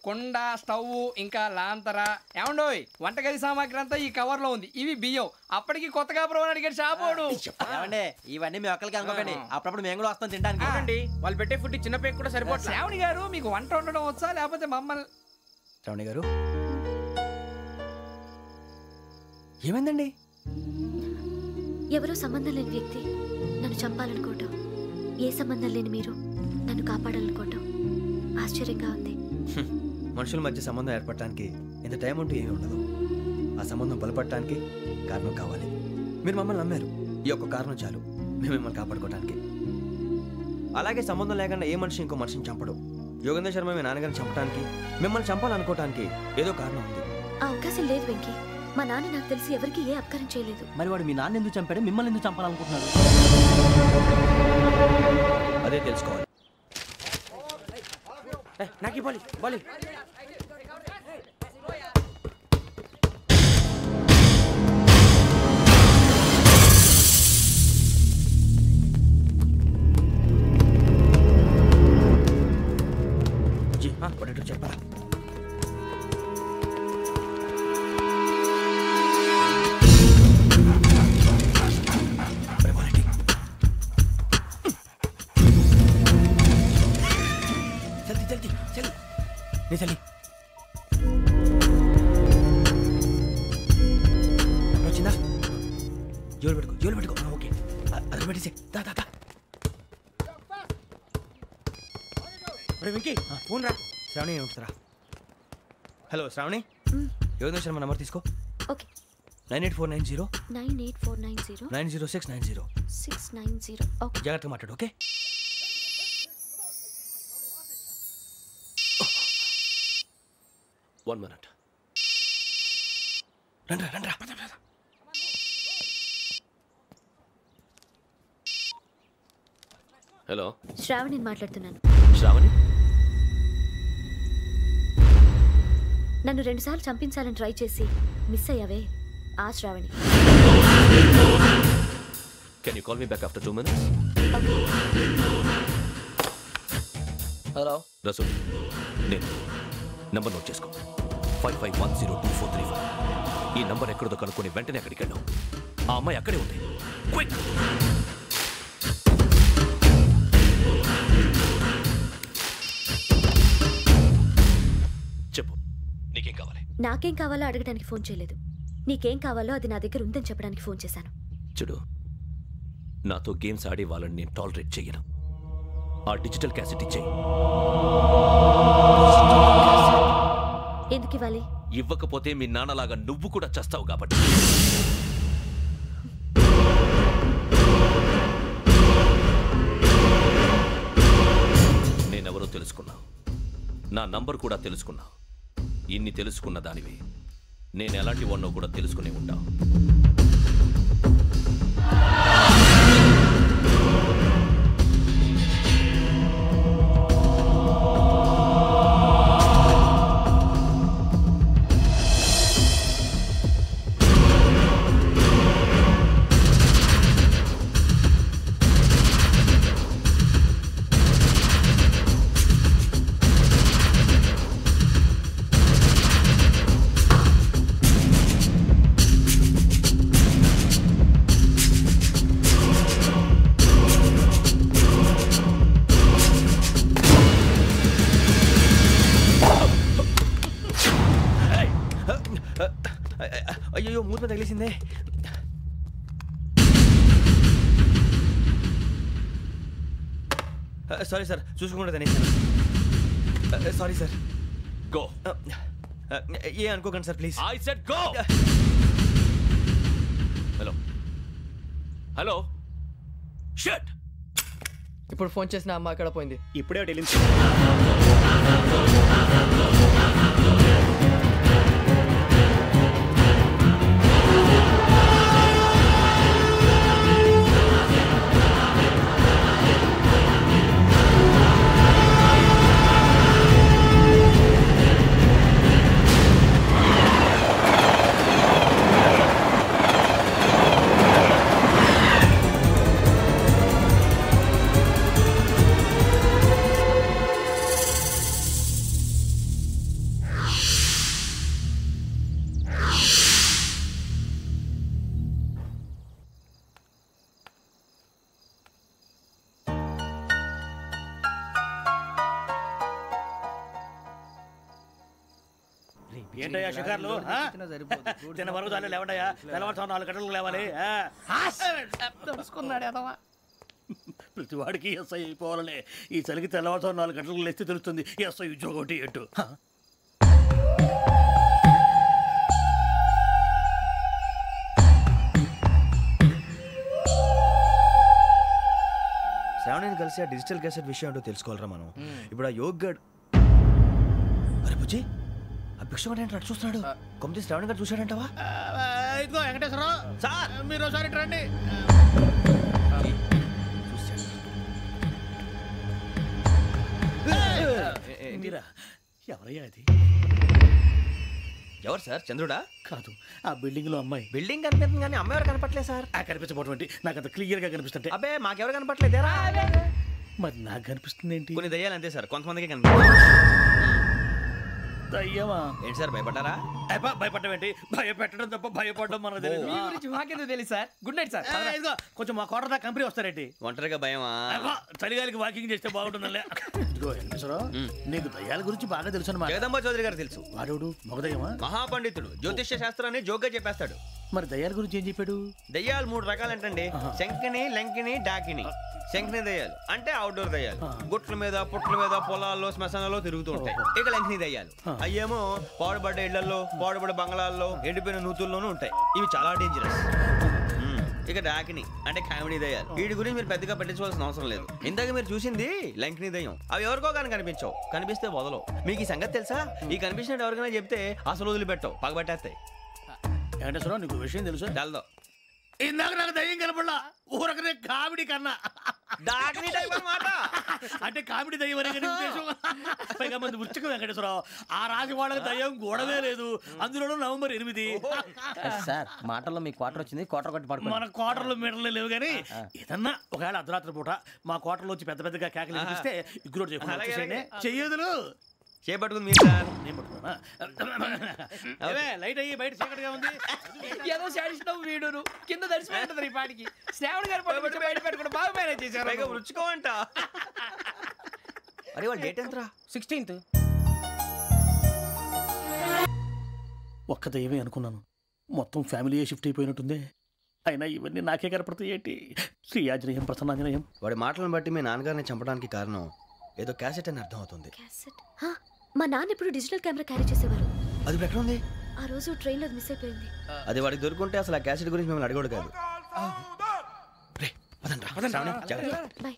కుండ, స్టవ్, ఇంకా లాంతర. ఏమండోయ్, వంటగది సామాగ్రి అంతా ఈ కవర్ లో ఉంది. ఇవి బియ్యం. అప్పటికి కొత్తగా బ్రౌన్ అడిగాడు షాపోడు. ఇవన్నీ మీ ఒక్కరికి అనుకోకండి, అప్పుడప్పుడు మేము కూడా వస్తాం తినడానికి. వాళ్ళు పెట్టే ఫుడ్ చిన్న పేరు కూడా సరిపోతుంది. శ్రావణి గారు, మీకు వంట వండడం వచ్చా లేకపోతే మమ్మల్ని? శ్రావణి గారు ఏమైందండి? ఎవరో సంబంధం లేని వ్యక్తి నన్ను చంపాలనుకోవటం, ఏ సంబంధం లేని మీరు నన్ను కాపాడాలనుకోవటం ఆశ్చర్యంగా ఉంది. మనుషుల మధ్య సంబంధం ఏర్పడటానికి ఇంత టైం ఉంటూ ఏమీ ఉండదు. ఆ సంబంధం బలపడటానికి కారణం కావాలి. మీరు మమ్మల్ని నమ్మారు, ఈ ఒక్క కారణం చాలు మేము మిమ్మల్ని కాపాడుకోవడానికి. అలాగే సంబంధం లేకుండా ఏ మనిషి ఇంకో మనిషిని చంపడు. యోగేంద్ర శర్మ మీ నాన్నగారిని చంపడానికి, మిమ్మల్ని చంపాలనుకోవటానికి ఏదో కారణం ఉంది. ఆ అవకాశం లేదు వెంకీ. మా నాన్న నాకు తెలిసి ఎవరికి ఏ అపకారం చేయలేదు. మరి వాడు మీ నాన్న ఎందుకు చంపాడు, మిమ్మల్ని ఎందుకు చంపాలనుకుంటున్నాడు? అదే తెలుసుకోవాలి. నాకు బాలి బాలి. చెప్పరా? చలి వచ్చిందా? జోలు పెట్టుకో. ఓకే, అది పెట్టేసి వెంకీ ఫోన్ రా. శ్రావణి ఏమిటరా? హలో శ్రావణి, యోగేంద్ర శర్మ నంబర్ తీసుకో. ఓకే. 98490 98490 90690 690. ఓకే, జాగ్రత్తగా మాట్లాడు. ఓకే. One minute. రండ్రా. హలో, శ్రావణిని మాట్లాడుతున్నాను. శ్రావణి? నన్ను 2 సార్లు చంపించాలని ట్రై చేసి మిస్ అయ్యావే, ఆ Shravani. Can you call me back after 2 minutes? Hello Rasool, నేను నంబర్ నోట్ చేసుకో. 55102435. ఈ నంబర్ ఎక్కడదో కనుక్కొని వెంటనే అక్కడికి వెళ్ళాం. ఆ అమ్మాయి అక్కడే ఉంది. క్విక్! చెప్పు, నీకేం కావాలి? నాకేం కావాలో అడగడానికి ఫోన్ చేయలేదు. నీకేం కావాలో అది నా దగ్గర ఉందని చెప్పడానికి ఫోన్ చేశాను. చూడు, నాతో గేమ్స్ ఆడే వాళ్ళని నేను టాలరేట్ చెయ్యను. ఆ డిజిటల్ క్యాసెట్ ఇచ్చేయి. ఎందుకు ఇవ్వాలి? ఇవ్వకపోతే మీ నాన్నలాగా నువ్వు కూడా చస్తావు కాబట్టి. నేనెవరో తెలుసుకున్నావు, నా నంబర్ కూడా తెలుసుకున్నావు. ఇన్ని తెలుసుకున్న దానివి నేను ఎలాంటి వాడినో కూడా తెలుసుకునే ఉంటావు. అయ్యో, మూత తగిలేసిందే. సారీ సార్, చూసుకోకుండా తినేసాను. Sorry sir. గో. ఏ అనుకోకండి sir, please. I said go. Hello hello, shut. ఇప్పుడు ఫోన్ చేసిన అమ్మ అక్కడ పోయింది. ఇప్పుడే వెళ్ళింది. ఏంటయ్యా షికార్లు తిన్న వరకు చాలు లేవండయ్యా తెల్లవారుతో 4 గంటలకు లేవాలి తెలుసుకున్నాడు ఎదవా. ప్రతి వాడికి ఎస్ఐ అయిపోవాలనే ఈ చలికి తెల్లవారుతో 4 గంటలకు లేస్తే తెలుస్తుంది ఎస్ఐ ఉద్యోగం ఒకటి ఎట్టు. శ్రావణిని కలిసి ఆ డిజిటల్ క్యాసెట్ విషయం ఏంటో తెలుసుకోవాలరా మనం. ఇప్పుడు ఆ యోగ్ గడ్ అరే బుజ్జి ఆ భిక్షం ఏంటో అటు చూస్తున్నాడు. కొమ్మతి శ్రావణి గారు చూశాడంటావా? ఇదిగో వెంకటేశ్వరరావు సార్ మీరు ఒకసారి రండి. మీరా ఎవరయ్యా అది? ఎవరు సార్? చంద్రుడా? కాదు ఆ బిల్డింగ్ లో అమ్మాయి. బిల్డింగ్ కనిపిస్తుంది కానీ అమ్మాయి ఎవరు కనపట్లేదు సార్. కనిపించబోటువంటి నాకు అంత క్లియర్ గా కనిపిస్తుంటే. అబ్బే మాకెవరు కనపట్లేదేరా? మరి నాకు కనిపిస్తుంది ఏంటి? కొన్ని దయ్యాలు అంతే సార్, కొంతమందికి కనిపిస్తుంది. దయ్యమా? ఏంటి సార్ భయపడ్డారా? భయపడడం ఏంటి? భయపెట్టడం తప్ప భయపడడం మనకు తెలియదు. మీ గురించి మాకెందుకు తెలుసు సార్? Good night sir. ఇదిగో కొంచెం మా కోట దాకా కంపెనీ వస్తారేంటి? ఒంటరిగా భయమా? చలిగాలికి వాకింగ్ చేస్తే బాగుంటుందిలే. ఇదిగో వెంకటేశ్వరరావు నీకు దయ్యాల గురించి బాగా తెలుసు అన్నమాట. జగదంబ చౌదరి గారు తెలుసు. వాడు మగదయ్యమా? మహాపండితుడు, జ్యోతిష్య శాస్త్రాన్ని జోగ్గా చెప్పేస్తాడు. మరి దయ్యాల గురించి ఏం చెప్పాడు? దయ్యాలు 3 రకాలంటండి. శంకిని, లంకిని, డాకిని. శంకిని దయ్యాలు అంటే అవుట్డోర్ దయ్యాలు, గుట్ల మీద పుట్ల మీద పొలాల్లో శ్మశానాల్లో తిరుగుతూ ఉంటాయి. ఇక లంకిని దయ్యాలు అయ్యేమో పాడుబడ్డ ఇళ్లలో, పాడుబడ్డ బంగ్లాల్లో, ఎండిపోయిన నూతుల్లోనూ ఉంటాయి. ఇవి చాలా డేంజరస్. ఇక డాకిని అంటే కామెడీ దయ్యాలు. వీటి గురించి మీరు పెద్దగా పట్టించుకోవాల్సిన అవసరం లేదు. ఇందాక మీరు చూసింది లంకిని దయ్యం. అవి ఎవరికో కానీ కనిపించవు, కనిపిస్తే వదలవు. మీకు ఈ సంగతి తెలుసా? ఈ కనిపించినట్టు ఎవరికైనా చెప్తే అసలు వదిలిపెట్టవు, పగబట్టేస్తాయి. వెంకటేశ్వరరావు నీకు విషయం తెలుసు? తెలదో. ఇందాక నాకు దయ్యం కనపడలా, ఊరకనే కామెడీ కన్నా. డాకిని టైప్ అన్నమాట. అంటే కామెడీ దయ్యం అనే ఉద్దేశం. పైగా మంది ఉచ్చకం వెంకటేశ్వరరావు. ఆ రాజు వాళ్ళకి దయ్యం గొడవే లేదు. అందులోనూ నవంబర్ 8. సార్ మాటల్లో మీ క్వార్టర్ వచ్చింది, క్వార్టర్ కొట్టి పడుకో. మన క్వార్టర్లో మీటర్లు లేవు కానీ ఏదన్నా ఒకవేళ అర్ధరాత్రి పూట మా క్వార్టర్లో వచ్చి పెద్ద పెద్దగా కేకలు ఇస్తే ఇగ్గురు చెయ్యదులు చేపట్టుకుంది మీరు సార్. నేను పట్టుకున్నా. లైట్ అయ్యి బయట చీకటిగా ఉంది. ఏదో శాడిస్తావు వీడును కింద దర్శనం ఈ పాటికి. శ్రావణ్ గారు పట్టుబట్టి బయట పెట్టుకుంటే బాగా మేనేజ్ చేశారు. రుచుకోవంట. అరే వాళ్ళ డేట్ ఎంతరా? 16th. ఒక్క దయ్యమే అనుకున్నాను, మొత్తం ఫ్యామిలీ షిఫ్ట్ అయిపోయినట్టుంది. అయినా ఇవన్నీ నాకే కనపడతాయి ఏంటి? శ్రీ ఆంజనేయం ప్రసన్నాంజనేయం. వాడి మాటలను బట్టి మీ నాన్నగారిని చంపడానికి కారణం ఏదో క్యాసెట్ అని అర్థం అవుతుంది. క్యాసెట్? మా నాన్న ఇప్పుడు డిజిటల్ కెమెరా క్యారీ చేసేవారు. అది ఎక్కడ ఉంది? ఆ రోజు ట్రైన్లో మిస్ అయిపోయింది. అది వాడికి దొరుకుంటే అసలు ఆ క్యాసెట్ గురించి మిమ్మల్ని అడగడు కాదు. బాయ్.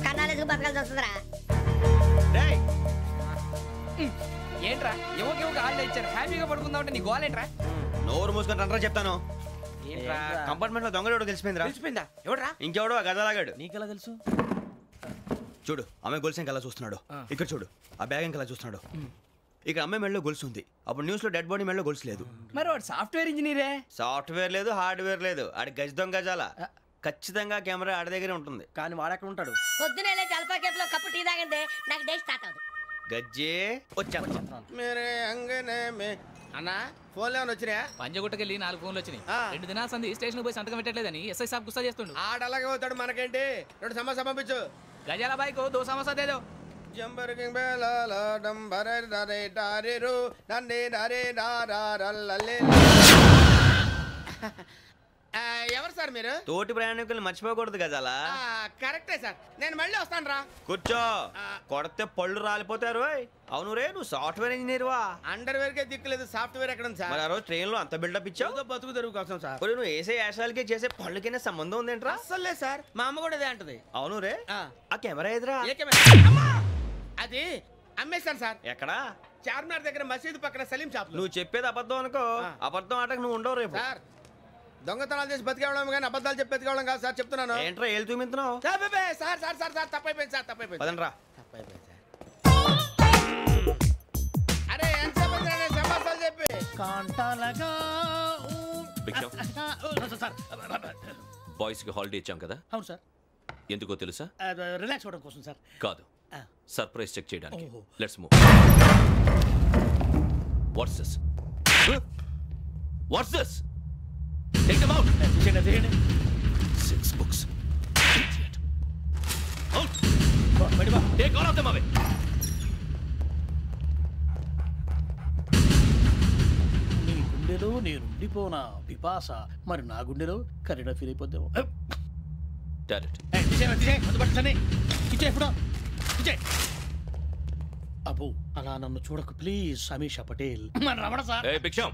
కన్నాలకు బతకాల్సి వస్తుందిరా. ఏంట్రా ఎవరికి హాలిడే ఇచ్చారు, హ్యాపీగా పడుకుందామంటే నీ గోల్ ఏంట్రా? నోరు మూసుకొని రండ్రా చెప్తాను. ఏంట్రా కంపార్ట్మెంట్ లో దొంగడు తెలిసిపోయిందిరా. తెలిసిపోయిందా? ఎవడ్రా? ఇంకెవడో ఆ గదలాగాడు. నీకెలా తెలుసు? చూడు ఆమె గొలుసు ఇంకలా చూస్తున్నాడు. ఇక్కడ చూడు ఆ బ్యాగ్ ఇంకలా చూస్తున్నాడు. ఇక్కడ అమ్మాయి మెడలో గొలుసు ఉంది. అప్పుడు న్యూస్ లో డెడ్ బాడీ మెడలో గొలుసు లేదు. మరి వాడు సాఫ్ట్వేర్ ఇంజనీరే. సాఫ్ట్వేర్ లేదు, హార్డ్వేర్ లేదు. ఆడి గజ దొంగ గజాల. ఖచ్చితంగా కెమెరా ఆడి దగ్గరే ఉంటుంది. కానీ వాడెక్కడ ఉంటాడు? పొద్దునే లేచి అల్ఫా కేఫ్ లో కప్పు టీ తాగంటే నాకు డే స్టార్ట్ అవుతుంది. గజ్జే వచ్చా. అన్నా ఫోన్లో వచ్చినా? పంజగుట్టకెళ్ళి 4 ఫోన్లు వచ్చినాయి. 2 దినాల సంది స్టేషన్ పోయి సంతకం పెట్టలేదని ఎస్ఐ సాబ్ గుస్తా చేస్తుండు. ఆడలాగే పోతాడు, మనకేంటి? 2 సమస్య పంపించు. గజాల బైక్ 2 సమస్య దేదో. ఎవరు సార్ మీరు? తోటి ప్రయాణికుల్ని మర్చిపోకూడదు గజాల. కరెక్టే సార్, నేను మళ్ళీ వస్తాను రా. కూర్చో, కొడితే పళ్ళు రాలిపోతారు. అవును రే, నువ్వు సాఫ్ట్వేర్ ఇంజనీర్ వా? అండర్వేర్ కే దిక్కులేదు, సాఫ్ట్వేర్ ఎక్కడ ఉంది సార్? మరి ఆ రోజు ట్రైన్ లో అంత బిల్డప్ ఇచ్చావు. బతుకు తెరుగు కోసం సార్. నువ్వు వేసే యాశాలకి చేసే పళ్ళకైనా సంబంధం ఉందేంట్రా? అస్సలు లేదు సార్, మా అమ్మ కూడా అదే అంటది. అవును రే, ఆ కెమెరా ఎదురా? అది అమ్మేశాను సార్. ఎక్కడా? చార్మినార్ దగ్గర మసీదు పక్కన సలీం షాప్. నువ్వు చెప్పేది అబద్ధం అనుకో. అబద్ధం ఆటకు నువ్వు ఉండవు రేపు. సార్ దొంగతనాలు చేసి బతికేవడం కానీ అబద్ధాలు చెప్పి బతికేవడం కాదు సార్, చెప్తున్నాను. ఏంట్రా ఏళ్ళు చూపించినావు? సార్ సార్ సార్ సార్ తప్పైపోయింది సార్, తప్పైపోయింది. పదండ్రా. తప్పైపోయింది సార్. అరే ఎంత సమాసాలు చెప్పి కాంటాలగా బాయ్స్ కి హాలిడే ఇచ్చాం కదా? అవును సార్. ఎందుకో తెలుసా? రిలాక్స్ అవ్వడం కోసం సార్. కాదు, సర్ప్రైజ్ చెక్ చేయడానికి. ఓహో. Let's move. What's this? What's this? Take them out. తీయండి. 6 books. Out. బయటికి Take all of them away. నీ గుండెలో నేనుండిపోనా పిపాస, మరి నా గుండెలో కరీడా ఫీల్ అయిపోద్దాము. Direct. అబ్బో అలా నన్ను చూడకు please, Sameesha Patel. Ramana sir. Hey, Biksham.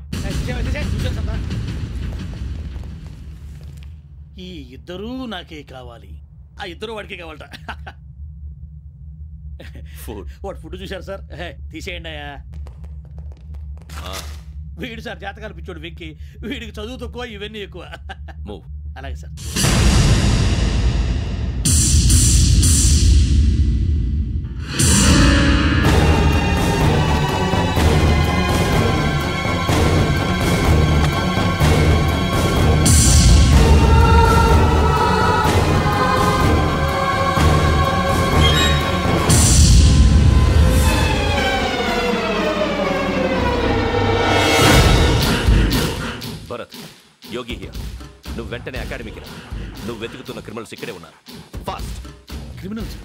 ఈ ఇద్దరూ నాకే కావాలి, ఆ ఇద్దరు వాడికే కావాలట. Food. వాడు ఫుడ్ చూశారు సార్. తీసేయండి అయ్యా. వీడు సార్ జాతకాలు పిచ్చోడు వెక్కి, వీడికి చదువు తక్కువ ఇవన్నీ ఎక్కువ. Move. అలాగే సార్. Bharat, Yogi here. నువ్వు వెంటనే అకాడమీకి రా. నువ్వు వెతుకుతున్న క్రిమినల్స్ ఇక్కడే ఉన్నారు. ఫాస్ట్. క్రిమినల్స్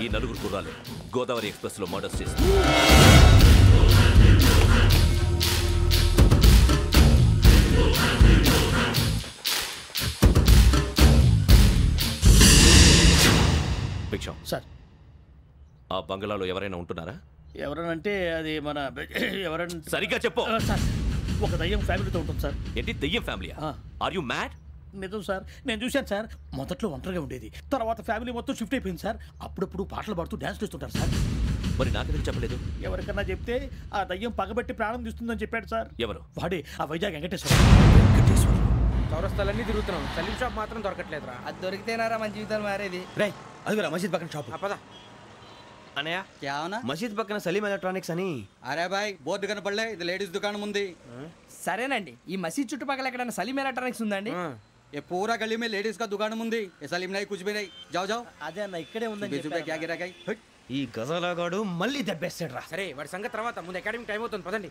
ఈ నలుగురు కుర్రాలు గోదావరి ఎక్స్ప్రెస్ లో మర్డర్స్ చేసి భిక్షం సార్. ఆ బంగ్లాలో ఎవరైనా ఉంటున్నారా? ఎవరనంటే అది మన ఎవరంటే సరిగ్గా చెప్పు. సార్, ఒక దయ్యం ఫ్యామిలీతో ఉంటుంది సార్. ఏంటి దెయ్యం ఫ్యామిలీ? Are you mad? నిజం సార్, నేను చూశాను సార్. మొదట్లో ఒంటరిగా ఉండేది, తర్వాత ఫ్యామిలీ మొత్తం షిఫ్ట్ అయిపోయింది సార్. అప్పుడప్పుడు పాటలు పాడుతూ డ్యాన్స్ చేస్తుంటారు సార్. మరి నాకెందుకు చెప్పలేదు? ఎవరికన్నా చెప్తే ఆ దయ్యం పగబెట్టి ప్రాణం తీస్తుందని చెప్పాడు సార్. ఎవరు? వాడే ఆ వైజాగ్ వెంకటేశ్వర. చౌరస్తాలన్నీ తిరుగుతున్నాం, సలీం షాప్ మాత్రం దొరకట్లేదురా. అది దొరికితేనారా మన జీవితాలు మారేది. రే అదిగురా మసీద్ పక్కన షాప్. పదా. అనయ్య క్యా హోనా? మసీద్ పక్కన సలీం ఎలక్ట్రానిక్స్ అని. అరే బాయ్ బోర్డు కనపడలే, ఇది లేడీస్ దుకాణం ఉంది. సరేనండి, ఈ మసీద్ చుట్టుపక్కల ఎక్కడైనా సలీం ఎలక్ట్రానిక్స్ ఉందండి? ये पूरा गली में लेडीज का दुकान मुंदी, ये सलीम नहीं कुछ भी नहीं. जाओ जाओ. అదే అన్న ఇక్కడే ఉందని 20 रुपए क्या गिरा गई. ఈ గజాలగాడు మళ్ళీ దెబ్బేస్తాడు రా. సరే వాడి సంగతి తర్వాత, ముందు అకాడమిక్ టైం అవుతుంది పదండి.